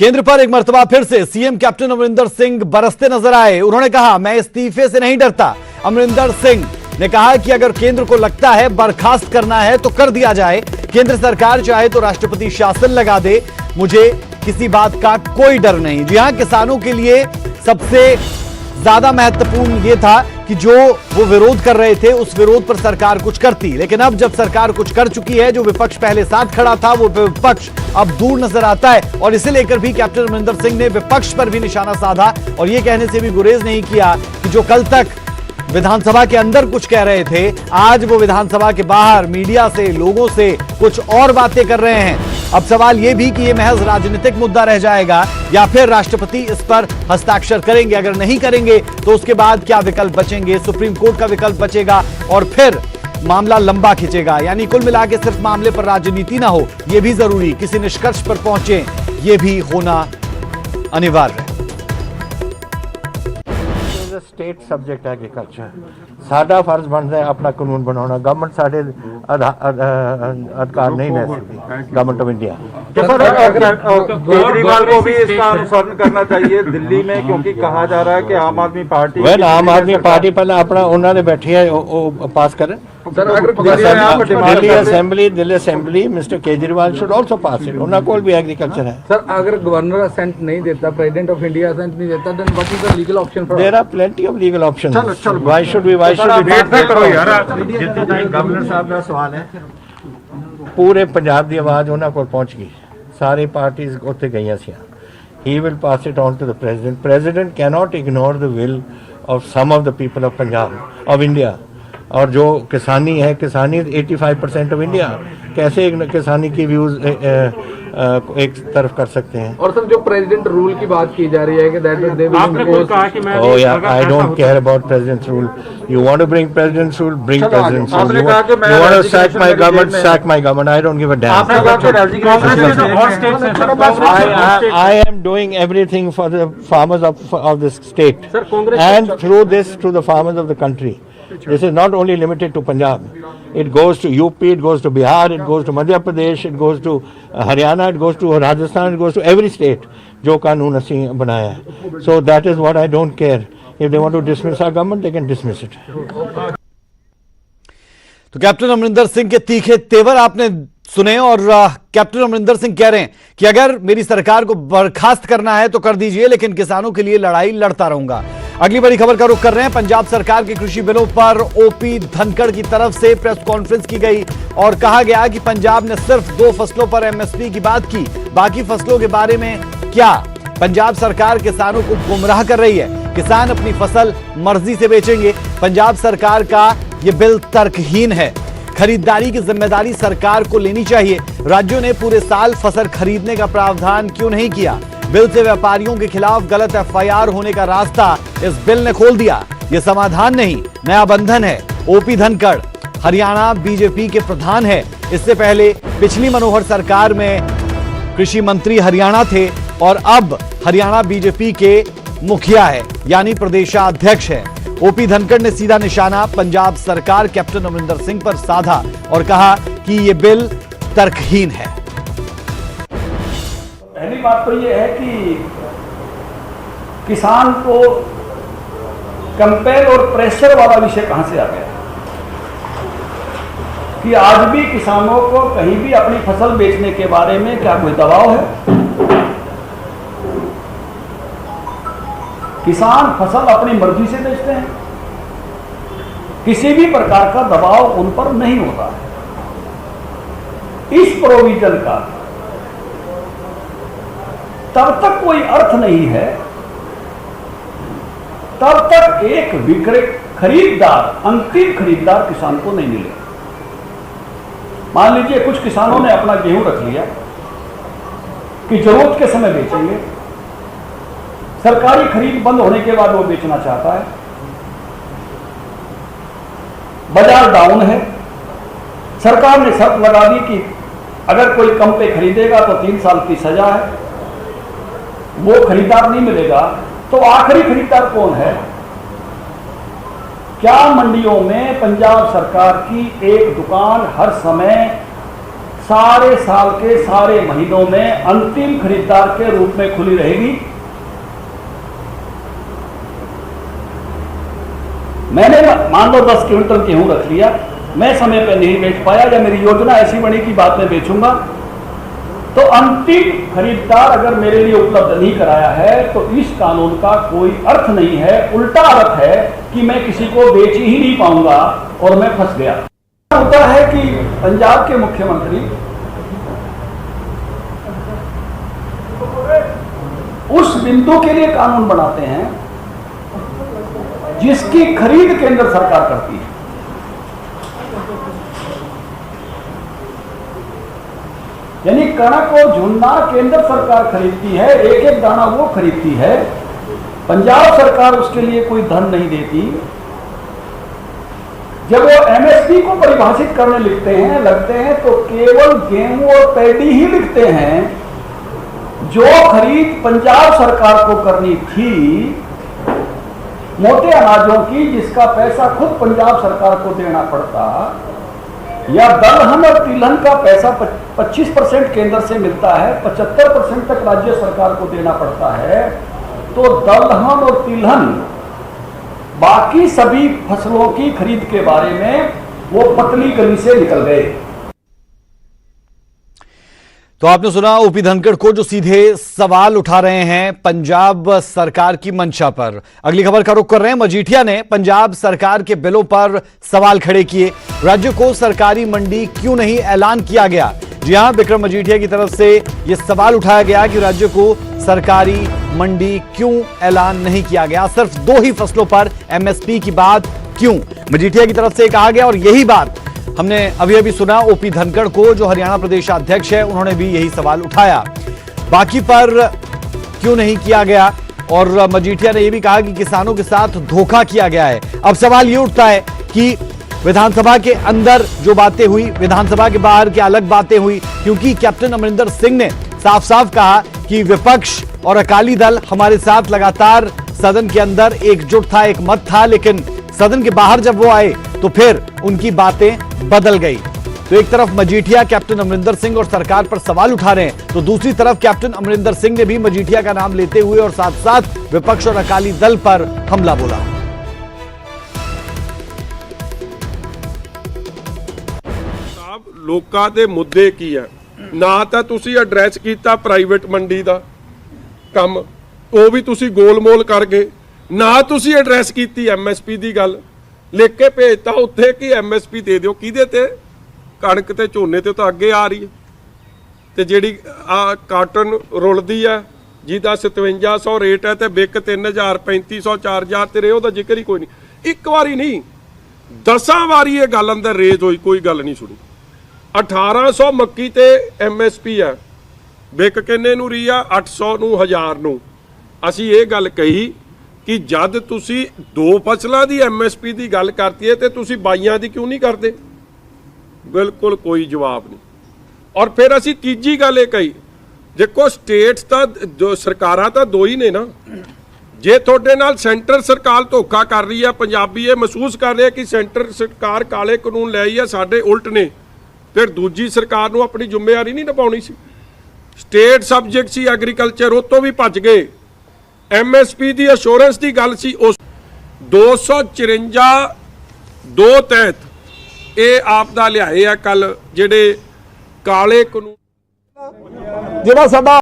केंद्र पर एक मर्तबा फिर से सीएम कैप्टन अमरिंदर सिंह बरसते नजर आए। उन्होंने कहा, मैं इस्तीफे से नहीं डरता। अमरिंदर सिंह ने कहा कि अगर केंद्र को लगता है बर्खास्त करना है तो कर दिया जाए। केंद्र सरकार चाहे तो राष्ट्रपति शासन लगा दे, मुझे किसी बात का कोई डर नहीं। जी हां, किसानों के लिए सबसे ज्यादा महत्वपूर्ण यह था कि जो वो विरोध कर रहे थे उस विरोध पर सरकार कुछ करती, लेकिन अब जब सरकार कुछ कर चुकी है, जो विपक्ष पहले साथ खड़ा था वो विपक्ष अब दूर नजर आता है। और इसे लेकर भी कैप्टन अमरिंदर सिंह ने विपक्ष पर भी निशाना साधा और यह कहने से भी गुरेज नहीं किया कि जो कल तक विधानसभा के अंदर कुछ कह रहे थे, आज वो विधानसभा के बाहर मीडिया से, लोगों से कुछ और बातें कर रहे हैं। अब सवाल यह भी कि यह महज राजनीतिक मुद्दा रह जाएगा या फिर राष्ट्रपति इस पर हस्ताक्षर करेंगे। अगर नहीं करेंगे तो उसके बाद क्या विकल्प बचेंगे? सुप्रीम कोर्ट का विकल्प बचेगा और फिर मामला लंबा खिंचेगा। यानी कुल मिला के सिर्फ मामले पर राजनीति ना हो, यह भी जरूरी, किसी निष्कर्ष पर पहुंचे, यह भी होना अनिवार्य। स्टेट सब्जेक्ट एग्रीकल्चर साडा फर्ज बनता है अपना कानून बनाना। गवर्नमेंट साढ़े अधिकार नहीं ले सकती, गवर्नमेंट ऑफ इंडिया। केजरीवाल को भी इसका अनुसरण करना चाहिए दिल्ली में, क्योंकि कहा जा रहा है कि आम आदमी पार्टी आम आदमी पार्टी पहले अपना उन्होंने बैठी है पास करें। Delhi assembly mister Kejriwal should also pass it. उन्होंने कोल भी एग्रीकल्चर है। सर, अगर गवर्नर असेंट नहीं देता, प्रेसिडेंट ऑफ इंडिया असेंट नहीं देता, then what is the legal option for? There are plenty of legal options. Why should we governor साहब का सवाल है। पूरे पंजाब की आवाज उन्होंने कोल पहुंच गई, सारी पार्टीज उत्थे गईयां सी। He will pass it on to the president. President cannot ignore the will of some of the people of Punjab of India. और जो किसानी है, किसानी 85% ऑफ इंडिया, कैसे किसानी की व्यूज एक तरफ कर सकते हैं? और सर, जो प्रेसिडेंट रूल की बात की जा रही है कि that they will impose. Oh यार, I don't care about president rule. You want to bring president rule, bring president rule. You want to sack my government, sack my government. I don't give a damn. I am doing everything for the farmers of this state and through this to the farmers of the country. This is not only limited to Punjab. It goes to UP, it goes to Bihar, it goes to Madhya Pradesh, it goes to Haryana, it goes to Rajasthan, it goes to every state जो कानून असी बनाया है। So that is what I don't care. If they want to dismiss our government, they can dismiss it. तो captain Amarinder Singh के तीखे तेवर आपने सुने और कैप्टन अमरिंदर सिंह कह रहे हैं कि अगर मेरी सरकार को बर्खास्त करना है तो कर दीजिए, लेकिन किसानों के लिए लड़ाई लड़ता रहूंगा। अगली बड़ी खबर का रुख कर रहे हैं। पंजाब सरकार के कृषि बिलों पर ओपी धनखड़ की तरफ से प्रेस कॉन्फ्रेंस की गई और कहा गया कि पंजाब ने सिर्फ 2 फसलों पर एमएसपी की बात की, बाकी फसलों के बारे में क्या? पंजाब सरकार किसानों को गुमराह कर रही है। किसान अपनी फसल मर्जी से बेचेंगे। पंजाब सरकार का यह बिल तर्कहीन है। खरीदारी की जिम्मेदारी सरकार को लेनी चाहिए। राज्यों ने पूरे साल फसल खरीदने का प्रावधान क्यों नहीं किया? बिल से व्यापारियों के खिलाफ गलत एफआईआर होने का रास्ता इस बिल ने खोल दिया। यह समाधान नहीं, नया बंधन है। ओपी धनखड़ हरियाणा बीजेपी के प्रधान है। इससे पहले पिछली मनोहर सरकार में कृषि मंत्री हरियाणा थे और अब हरियाणा बीजेपी के मुखिया है, यानी प्रदेशाध्यक्ष है। ओपी धनखड़ ने सीधा निशाना पंजाब सरकार कैप्टन अमरिंदर सिंह पर साधा और कहा कि यह बिल तर्कहीन है। पहली बात तो यह है कि किसान को कंपेल और प्रेशर वाला विषय कहां से आ गया कि आज भी किसानों को कहीं भी अपनी फसल बेचने के बारे में क्या कोई दबाव है? किसान फसल अपनी मर्जी से बेचते हैं, किसी भी प्रकार का दबाव उन पर नहीं होता है। इस प्रोविजन का तब तक कोई अर्थ नहीं है तब तक एक खरीददार, अंतिम खरीददार किसान को नहीं मिलेगा। मान लीजिए कुछ किसानों ने अपना गेहूं रख लिया कि जरूरत के समय बेचेंगे, सरकारी खरीद बंद होने के बाद वो बेचना चाहता है, बाजार डाउन है, सरकार ने शर्त लगा दी कि अगर कोई कम पे खरीदेगा तो 3 साल की सजा है, वो खरीदार नहीं मिलेगा। तो आखिरी खरीदार कौन है? क्या मंडियों में पंजाब सरकार की एक दुकान हर समय सारे साल के सारे महीनों में अंतिम खरीदार के रूप में खुली रहेगी। मैंने मान लो 10 क्विंटल गेहूं रख लिया, मैं समय पर नहीं बेच पाया या मेरी योजना ऐसी बनी कि बाद में बेचूंगा, तो अंतिम खरीदार अगर मेरे लिए उपलब्ध नहीं कराया है तो इस कानून का कोई अर्थ नहीं है। उल्टा अर्थ है कि मैं किसी को बेच ही नहीं पाऊंगा और मैं फंस गया। होता है कि पंजाब के मुख्यमंत्री उस बिंदु के लिए कानून बनाते हैं जिसकी खरीद केंद्र सरकार करती है। यानी कणक और झुन्ना केंद्र सरकार खरीदती है, एक एक दाना वो खरीदती है, पंजाब सरकार उसके लिए कोई धन नहीं देती। जब वो एमएसपी को परिभाषित करने लगते हैं तो केवल गेहूं और पैडी ही लिखते हैं। जो खरीद पंजाब सरकार को करनी थी मोटे अनाजों की, जिसका पैसा खुद पंजाब सरकार को देना पड़ता, या दलहन और तिलहन का पैसा 25% केंद्र से मिलता है, 75% तक राज्य सरकार को देना पड़ता है, तो दलहन और तिलहन बाकी सभी फसलों की खरीद के बारे में वो पतली गली से निकल गए। तो आपने सुना ओपी धनखड़ को जो सीधे सवाल उठा रहे हैं पंजाब सरकार की मंशा पर। अगली खबर का रुख कर रहे हैं। मजीठिया ने पंजाब सरकार के बिलों पर सवाल खड़े किए। राज्य को सरकारी मंडी क्यों नहीं ऐलान किया गया? जी हां, विक्रम मजीठिया की तरफ से यह सवाल उठाया गया कि राज्य को सरकारी मंडी क्यों ऐलान नहीं किया गया, सिर्फ 2 ही फसलों पर एमएसपी की बात क्यों? मजीठिया की तरफ से कहा गया और यही बात हमने अभी सुना ओपी धनखड़ को, जो हरियाणा प्रदेश अध्यक्ष है, उन्होंने भी यही सवाल उठाया। बाकी पर क्यों नहीं किया गया? और मजीठिया ने यह भी कहा कि किसानों के साथ धोखा किया गया है। अब सवाल यह उठता है कि विधानसभा के अंदर जो बातें हुई, विधानसभा के बाहर क्या अलग बातें हुई, क्योंकि कैप्टन अमरिंदर सिंह ने साफ साफ कहा कि विपक्ष और अकाली दल हमारे साथ लगातार सदन के अंदर एकजुट था, एक मत था, लेकिन सदन के बाहर जब वो आए तो फिर उनकी बातें बदल गई। तो एक तरफ मजीठिया कैप्टन अमरिंदर सिंह और सरकार पर सवाल उठा रहे हैं, तो दूसरी तरफ कैप्टन अमरिंदर सिंह ने भी मजीठिया का नाम लेते हुए और साथ साथ विपक्ष और अकाली दल पर हमला बोला। ਲੋਕਾਂ ਦੇ ਮੁੱਦੇ ਕੀ ਹੈ? ਨਾ ਤਾਂ ਤੁਸੀਂ ਐਡਰੈਸ ਕੀਤਾ ਪ੍ਰਾਈਵੇਟ ਮੰਡੀ ਦਾ ਕੰਮ, ਉਹ ਵੀ ਤੁਸੀਂ ਗੋਲਮੋਲ ਕਰ ਗਏ, ਨਾ ਤੁਸੀਂ ਐਡਰੈਸ ਕੀਤੀ ਐਮਐਸਪੀ ਦੀ ਗੱਲ, ਲਿਖ ਕੇ ਭੇਜਤਾ ਉੱਥੇ ਕਿ ਐਮਐਸਪੀ ਦੇ ਦਿਓ। ਕਿਹਦੇ ਤੇ? ਕਣਕ ਤੇ ਝੋਨੇ ਤੇ ਤਾਂ ਅੱਗੇ ਆ ਰਹੀ ਹੈ, ਤੇ ਜਿਹੜੀ ਆ ਕਾਟਨ ਰੁਲਦੀ ਹੈ ਜਿਹਦਾ 5700 ਰੇਟ ਹੈ ਤੇ ਵਿਕ 3000 3500 4000 ਤੇ ਰਹੇ, ਉਹਦਾ ਜ਼ਿਕਰ ਹੀ ਕੋਈ ਨਹੀਂ। ਇੱਕ ਵਾਰੀ ਨਹੀਂ 10 ਵਾਰੀ ਇਹ ਗੱਲ ਅੰਦਰ ਰੇਜ਼ ਹੋਈ, ਕੋਈ ਗੱਲ ਨਹੀਂ ਸੁਣੀ। 1800 ਮੱਕੀ ਤੇ ਐਮਐਸਪੀ ਹੈ, ਵਿਕ ਕਿੰਨੇ ਨੂੰ ਰਹੀ ਆ? 800 ਨੂੰ 1000 ਨੂੰ। ਅਸੀਂ ਇਹ ਗੱਲ ਕਹੀ ਕਿ ਜਦ ਤੁਸੀਂ 2 ਫਸਲਾਂ ਦੀ ਐਮਐਸਪੀ ਦੀ ਗੱਲ ਕਰਤੀ ਹੈ ਤੇ ਤੁਸੀਂ ਬਾਈਆਂ ਦੀ ਕਿਉਂ ਨਹੀਂ ਕਰਦੇ? ਬਿਲਕੁਲ ਕੋਈ ਜਵਾਬ ਨਹੀਂ। ਔਰ ਫਿਰ ਅਸੀਂ ਤੀਜੀ ਗੱਲ ਇਹ ਕਹੀ, ਦੇਖੋ ਸਟੇਟਸ ਤਾਂ ਜੋ ਸਰਕਾਰਾਂ ਤਾਂ 2 ਹੀ ਨੇ ਨਾ। ਜੇ ਤੁਹਾਡੇ ਨਾਲ ਸੈਂਟਰ ਸਰਕਾਰ ਧੋਖਾ ਕਰ ਰਹੀ ਹੈ, ਪੰਜਾਬੀ ਇਹ ਮਹਿਸੂਸ ਕਰ ਰਿਹਾ ਕਿ ਸੈਂਟਰ ਸਰਕਾਰ ਕਾਲੇ ਕਾਨੂੰਨ ਲੈ ਆਈ ਹੈ, ਸਾਡੇ ਉਲਟ ਨੇ, ਫਿਰ ਦੂਜੀ ਸਰਕਾਰ ਨੂੰ ਆਪਣੀ ਜ਼ਿੰਮੇਵਾਰੀ ਨਹੀਂ ਨਿਭਾਉਣੀ ਸੀ। ਸਟੇਟ ਸਬਜੈਕਟ ਸੀ ਐਗਰੀਕਲਚਰ, ਉਹ ਤੋਂ ਵੀ ਭੱਜ ਗਏ। ਐਮਐਸਪੀ ਦੀ ਅਸ਼ੋਰੈਂਸ ਦੀ ਗੱਲ ਸੀ, ਉਸ 254 2 ਤਹਿਤ ਇਹ ਆਪ ਦਾ ਲਿਆਏ ਆ ਕੱਲ ਜਿਹੜੇ ਕਾਲੇ ਕਾਨੂੰਨ ਜਿਹੜਾ ਸਾਡਾ